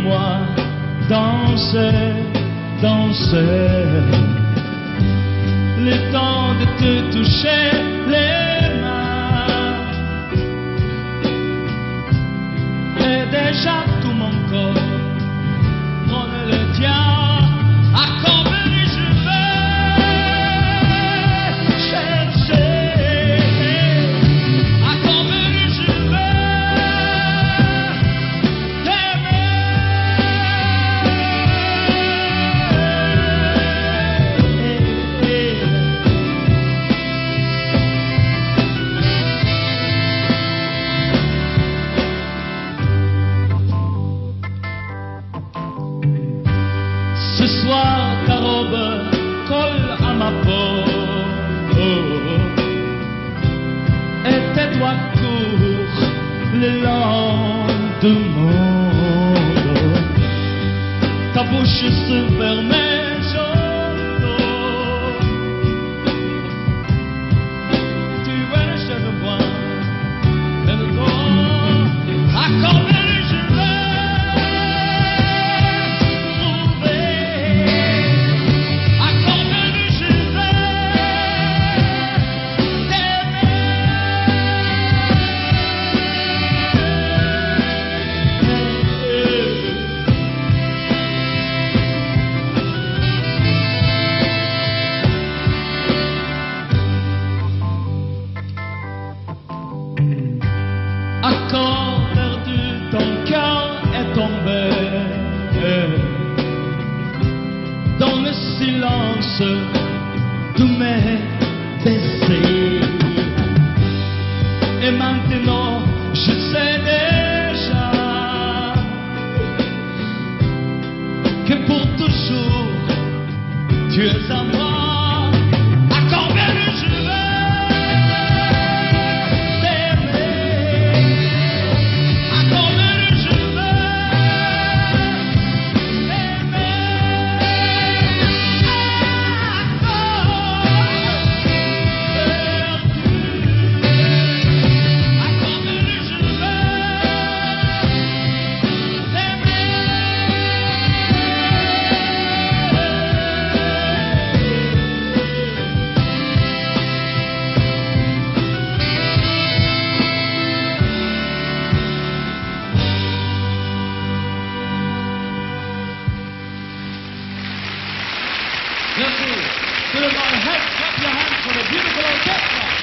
moi danser, danser. Le temps de te toucher les mains. Et déjà tout mon corps prend le tien. À combien je vais chercher. À combien je vais t'aimer. Ce soir ta robe colle à ma peau, et tes doigts courent le long de mon dos. Ta bouche se permet chaud. Tu es le cheveu brun et le corps. À combien je vais Accord perdu, ton cœur est tombé dans le silence de mes baisers. Et maintenant, je sais déjà que pour toujours, tu es à moi. À combien je vais Merci. Put your hands for the beautiful orchestra.